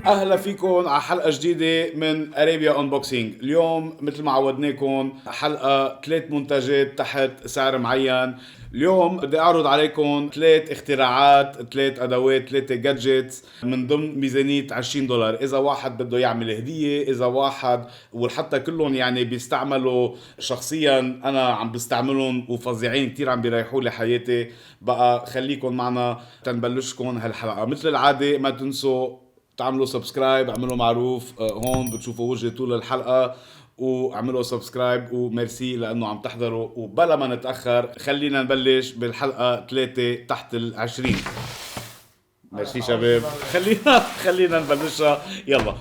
اهلا فيكم على حلقه جديده من اريبيا انبوكسينج. اليوم مثل ما عودناكم حلقه 3 منتجات تحت سعر معين. اليوم بدي اعرض عليكم 3 اختراعات، 3 ادوات، 3 جادجتس من ضمن ميزانيه $20. اذا واحد بده يعمل هديه، اذا واحد وحتى كلهم يعني بيستعملوا شخصيا، انا عم بستعملهم وفظيعين كتير، عم بيريحوا لي حياتي. بقى خليكم معنا تنبلشكم هالحلقه. مثل العاده ما تنسوا تعملوا سبسكرايب، اعملوا معروف. هون بتشوفوا وجهي طول الحلقة، واعملوا سبسكرايب وميرسي لانه عم تحضروا. وبلا ما نتأخر خلينا نبلش بالحلقة 3 تحت 20. ميرسي شباب، خلينا نبلشها، يلا.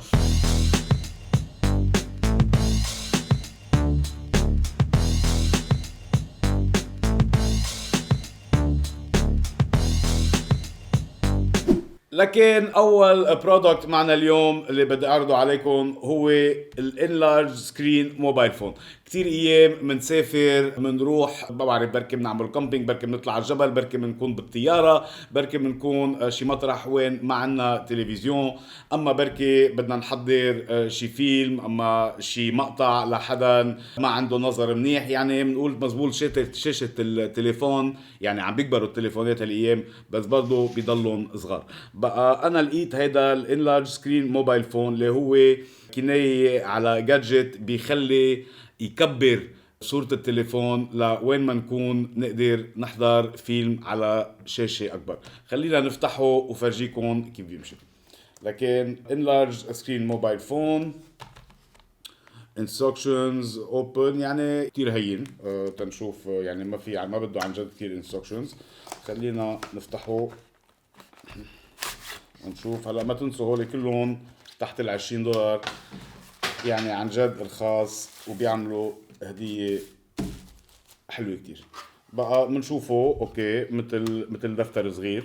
لكن اول برودكت معنا اليوم اللي بدي اعرضه عليكم هو الانلارج سكرين موبايل فون. كتير ايام منسافر، منروح، ما بعرف، بركي بنعمل كامبينج، بركي بنطلع على الجبل، بركي بنكون بالطياره، بركي بنكون شي مطرح وين ما عنا تلفزيون، اما بركي بدنا نحضر شي فيلم، اما شي مقطع لحدا ما عنده نظر منيح. يعني بنقول مزبول شاشة التليفون، يعني عم بيكبروا التليفونات هالايام بس برضه بيضلهم صغار. بقى انا لقيت هيدا الانلارج سكرين موبايل فون اللي هو كناية على جادجت بيخلي يكبر صورة التليفون لوين ما نكون نقدر نحضر فيلم على شاشة أكبر. خلينا نفتحه وفرجيكم كيف بيمشي. لكن enlarge screen mobile phone instructions open يعني كتير هين. تنشوف يعني ما في، ما بده عن جد كتير instructions. خلينا نفتحه ونشوف. هلا ما تنسوا هول كلهم تحت $20، يعني عن جد الخاص، وبيعملوا هدية حلوة كتير. بقى بنشوفه اوكي مثل دفتر صغير.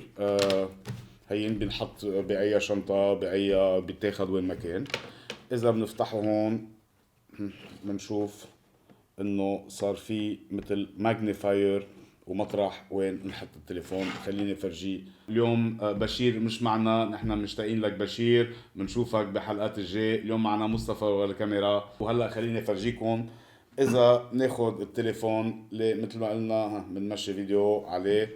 هين بنحط بأي شنطة، بأي بيتاخد وين ما كان. إذا بنفتحه هون بنشوف إنه صار في مثل ماجنيفاير ومطرح وين نحط التليفون. خليني فرجيه. اليوم بشير مش معنا، نحن مشتاقين لك بشير، بنشوفك بحلقات الجاي. اليوم معنا مصطفى والكاميرا. وهلا خليني فرجيكم. اذا ناخد التليفون اللي مثل ما قلنا بنمشي فيديو عليه،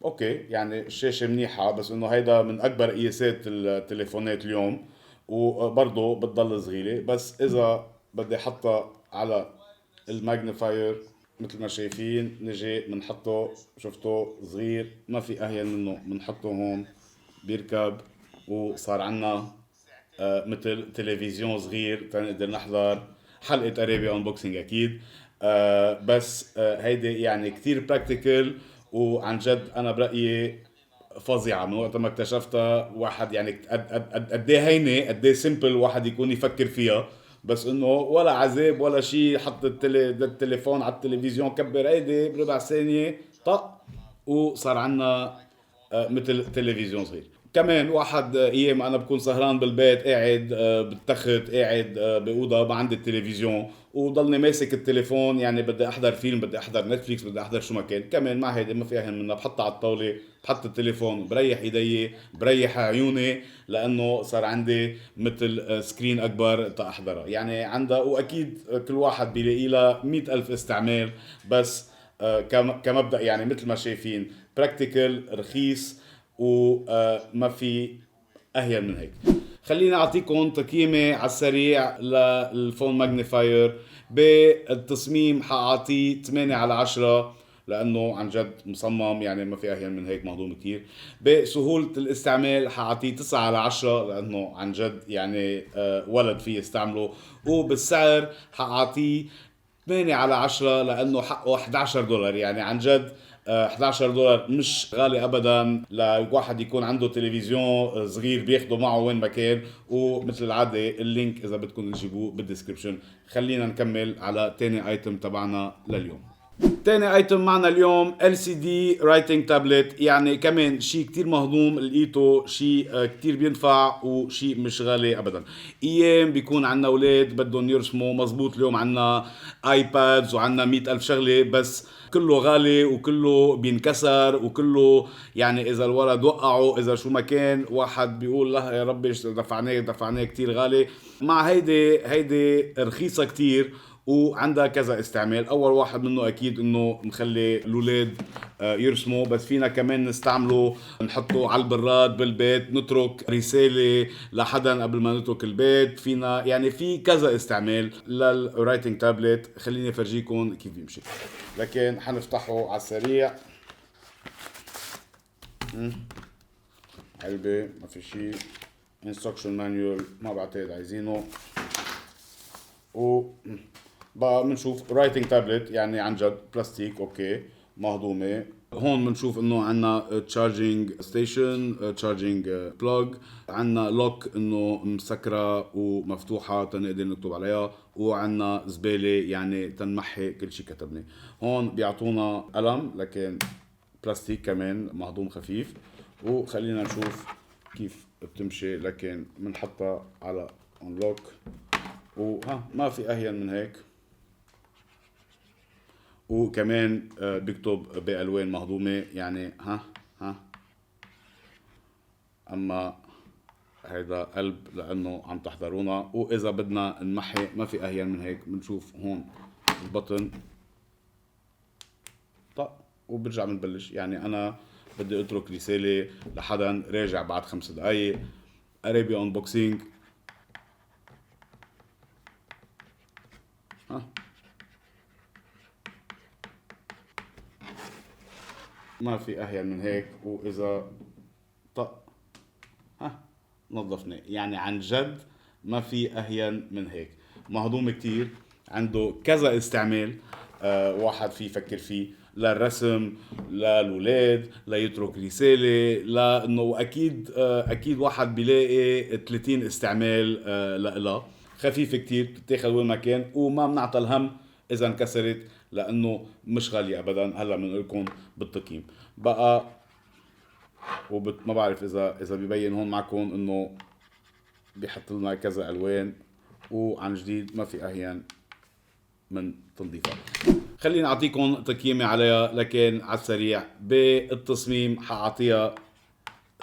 اوكي يعني الشاشة منيحة، بس انه هيدا من اكبر قياسات التليفونات اليوم، وبرضه بتضل صغيرة. بس اذا بدي احطها على الماجنيفاير مثل ما شايفين، نجي بنحطه، شفتوا صغير ما في اهين منه. بنحطه هون بيركب وصار عنا مثل تلفزيون صغير تنقدر نحضر حلقة اريبيا انبوكسينج اكيد. بس هيدي يعني كتير براكتيكال، وعن جد انا برأيي فظيعة من وقت ما اكتشفتها. واحد يعني قد ايه هينة، قد ايه سمبل واحد يكون يفكر فيها، بس انه ولا عذاب ولا شيء. حط التليفون على التلفزيون، كبر ايدي بربع ثانية طق وصار عنا مثل تلفزيون صغير. كمان واحد ايام انا بكون سهران بالبيت، قاعد بالتخت، قاعد باوضه ما عندي التلفزيون، وضلني ماسك التليفون، يعني بدي احضر فيلم، بدي احضر نتفليكس، بدي احضر شو ما كان. كمان مع هيدي ما في اهل منها، بحطها على الطاوله، بحط التليفون، بريح ايدي، بريح عيوني، لانه صار عندي مثل سكرين اكبر تاحضرها. يعني عندها، واكيد كل واحد بيلاقي لها 100,000 استعمال، بس كمبدأ يعني مثل ما شايفين براكتيكال، رخيص، وما في اهين من هيك. خليني اعطيكم تقييمي على السريع للفون ماجنيفاير. بالتصميم حاعطيه 8 على 10، لانه عن جد مصمم يعني ما في اهين من هيك، مهضوم كتير. بسهولة الاستعمال حاعطيه 9 على 10، لانه عن جد يعني ولد فيه يستعمله. وبالسعر حاعطيه 8 على 10، لانه حقه $11. يعني عن جد $11 مش غالي ابدا لواحد يكون عنده تلفزيون صغير بياخده معه وين ما كان. ومثل العاده اللينك اذا بدكم تجيبوه بالديسكربشن. خلينا نكمل على تاني ايتم تبعنا لليوم. تاني ايتم معنا اليوم LCD رايتنج تابلت، يعني كمان شيء كتير مهضوم لقيته، شيء كتير بينفع وشيء مش غالي ابدا. ايام بيكون عنا اولاد بدهم يرسموا مزبوط، اليوم عنا ايبادز وعنا 100,000 شغلة، بس كله غالي وكله بينكسر وكله يعني اذا الولد وقعوا اذا شو ما كان واحد بيقول لا يا ربي دفعناه كتير غالي. مع هيدي رخيصة كتير وعندها كذا استعمال. اول واحد منه اكيد انه نخلي الاولاد يرسموا، بس فينا كمان نستعمله نحطه على البراد بالبيت، نترك رسالة لحدا قبل ما نترك البيت. فينا يعني في كذا استعمال للرايتنج تابلت. خليني افرجيكم كيف بيمشي، لكن حنفتحه على السريع. علبة ما في شيء، instruction manual ما بعتقد عايزينه. و بقى بنشوف رايتنج تابلت يعني عن جد بلاستيك اوكي مهضومه. هون بنشوف انه عندنا تشارجينج ستيشن، تشارجينج بلوج، عندنا لوك انه مسكره ومفتوحه تنقدر نكتب عليها، وعندنا زباله يعني تنمحي كل شيء كتبناه. هون بيعطونا قلم لكن بلاستيك كمان مهضوم خفيف. وخلينا نشوف كيف بتمشي، لكن بنحطها على انلوك وها ما في اهين من هيك. وكمان بيكتب بالوان مهضومه يعني ها. اما هيدا قلب لانه عم تحضرونا. واذا بدنا نمحي ما في اهين من هيك، بنشوف هون البطن طق وبرجع بنبلش. يعني انا بدي اترك رساله لحدا راجع بعد 5 دقائق، قريبي انبوكسينج ما في اهين من هيك. واذا طق نظفناه. يعني عن جد ما في اهين من هيك. مهضوم كتير، عنده كذا استعمال. واحد فيه يفكر فيه للرسم، للولاد، ليترك رسالة، لانه اكيد اكيد واحد بيلاقي 30 استعمال لها. خفيف كتير، بتتاخد وين ما كان وما بنعطى الهم اذا انكسرت لانه مش غالية ابدا. هلا بنقول لكم بالتقييم بقى. ما بعرف اذا بيبين هون معكم انه بيحط لنا كذا الوان، وعن جديد ما في اهين من تنظيفها. خليني اعطيكم تقييمي عليها لكن على السريع. بالتصميم حاعطيها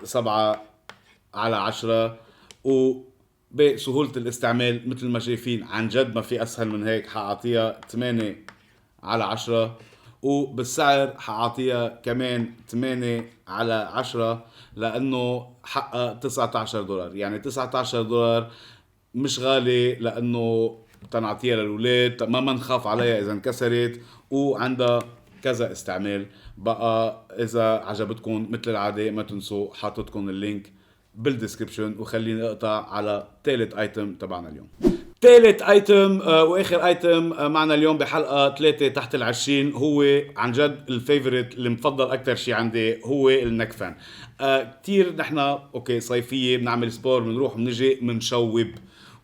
7/10، وبسهولة الاستعمال مثل ما شايفين عن جد ما في اسهل من هيك، حاعطيها 8/10. وبالسعر حاعطيها كمان 8/10 لانه حقها $19. يعني $19 مش غالي، لانه تنعطيها للولاد ما نخاف عليها اذا انكسرت، وعندها كذا استعمال. بقى اذا عجبتكم مثل العاده ما تنسوا حاطتكم اللينك بالديسكربشن. وخليني اقطع على ثالث ايتم تبعنا اليوم. ثالث ايتم واخر ايتم معنا اليوم بحلقه 3 تحت ال20 هو عن جد الفيفوريت المفضل اكثر شيء عندي، هو النك فان. كتير نحن اوكي صيفيه بنعمل سبور بنروح بنجي بنشوب،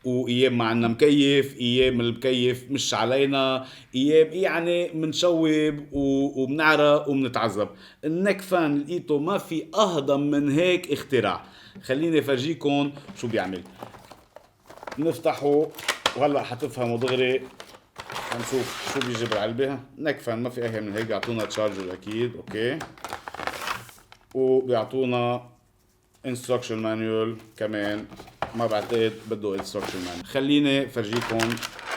وايام ما عنا مكيف، ايام المكيف مش علينا، ايام يعني بنشوب وبنعرق وبنتعذب. النك فان لقيته ما في اهضم من هيك اختراع. خليني افرجيكم شو بيعمل. نفتحه وهلا حتفهموا دغري. هنشوف شو بيجي بالعلبه. نك فان ما في اهين من هيك. بيعطونا تشارجر اكيد اوكي، وبيعطونا instruction manual كمان. ما بعتقد بده instruction manual. خليني فرجيكم.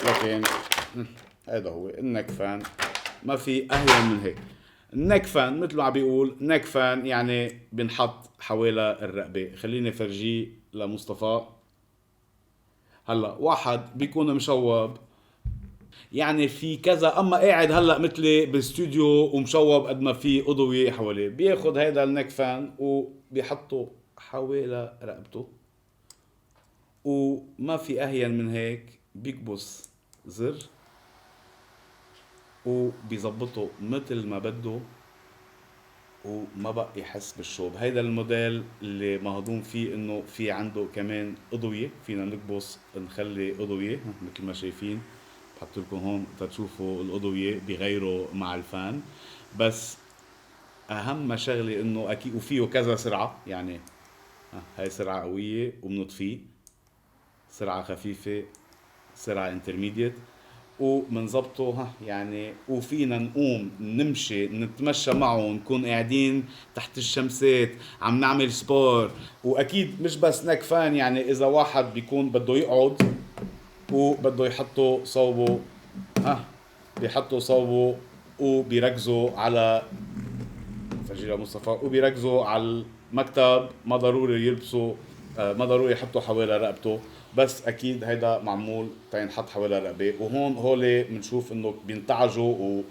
لكن هذا هو النك فان، ما في اهين من هيك. النك فان مثل ما عم بيقول نك فان يعني بنحط حوالي الرقبه. خليني فرجيه لمصطفى. هلا واحد بيكون مشوب يعني في كذا، اما قاعد هلا مثلي بالاستوديو ومشوب قد ما في اضوية حواليه، بياخد هيدا النك فان وبيحطه حوالي رقبته، وما في اهين من هيك. بيكبس زر وبيزبطه مثل ما بده وما بقى يحس بالشوب. هيدا الموديل اللي مهضوم فيه انه في عنده كمان اضوية، فينا نكبس نخلي اضوية مثل ما شايفين حط لكم هون تشوفوا الأضوية بيغيروا مع الفان. بس أهم شغلة إنه أكيد وفيه كذا سرعة، يعني هاي سرعة قوية وبنطفيه، سرعة خفيفة، سرعة انترميديت، ومنظبطه يعني. وفينا نقوم نمشي نتمشى معه، نكون قاعدين تحت الشمسات عم نعمل سبور. واكيد مش بس نك فان، يعني اذا واحد بيكون بده يقعد وبده يحطوا صوبه بيحطوا صوبه وبيركزوا على سجل مصطفى، وبيركزوا على المكتب. ما ضروري يلبسوا ما ضروري يحطوا حوالي رقبته، بس اكيد هيدا معمول تينحط حوالي رقبه. وهون هولي بنشوف انه بينتعجوا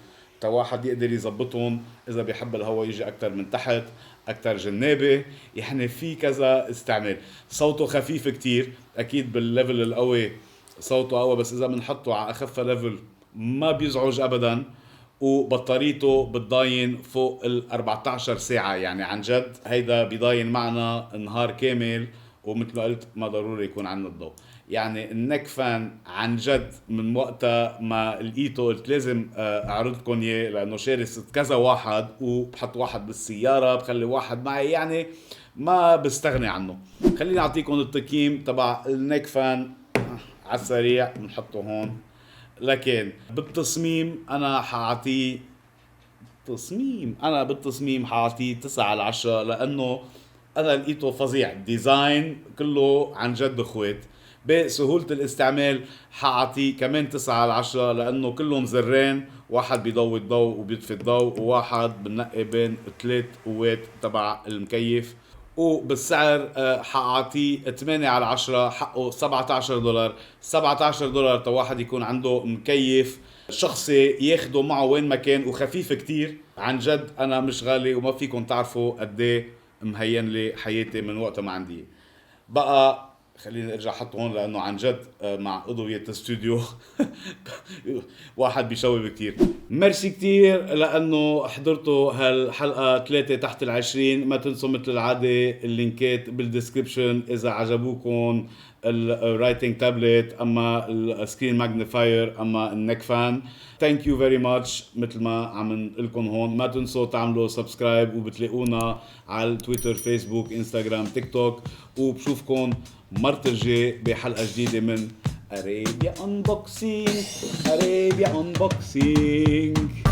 واحد يقدر يزبطهم اذا بيحب الهواء يجي اكثر من تحت، اكثر جنابي. يعني في كذا استعمال. صوته خفيف كتير، اكيد بالليفل القوي صوته قوي، بس اذا بنحطه على اخف ليفل ما بيزعج ابدا. وبطاريته بتضاين فوق ال 14 ساعة، يعني عن جد هيدا بيضاين معنا نهار كامل. ومثل ما قلت ما ضروري يكون عندنا الضوء. يعني النك فان عن جد من وقتها ما لقيته قلت لازم اعرض لكم اياه، لانه شاري كذا واحد، وبحط واحد بالسيارة، بخلي واحد معي، يعني ما بستغني عنه. خليني اعطيكم التقييم تبع النك فان على السريع، بنحطه هون. لكن بالتصميم انا حاعطيه بالتصميم حاعطيه 9/10، لانه انا لقيته فظيع. ديزاين كله عن جد اخوات. بسهولة الاستعمال حاعطيه كمان 9/10، لانه كلهم زرين، واحد بيضوي الضوء وبيطفي الضوء، وواحد بنقي بين 3 قوات تبع المكيف. وبالسعر حاعطيه 8/10، حقه $17. $17 تا واحد يكون عنده مكيف شخصي ياخده معه وين ما كان، وخفيف كتير. عن جد انا مش غالي، وما فيكم تعرفوا قديه مهين لي حياتي من وقت ما عندي. بقى خليني ارجع احطه هون، لانه عن جد مع اضوية الاستوديو واحد بيشوب كتير. ميرسي كتير لانه حضرتوا هالحلقة 3 تحت 20. ما تنسوا مثل العادة اللينكات بالديسكريبشن اذا عجبوكم الرايتنج تابلت، اما السكرين ماجنيفاير، اما النك فان. ثانك يو فيري ماتش. مثل ما عم نقول لكم هون، ما تنسوا تعملوا سبسكرايب، وبتلاقونا على تويتر، فيسبوك، انستغرام، تيك توك. وبشوفكم مرة الجاي بحلقة جديدة من Arabia Unboxing.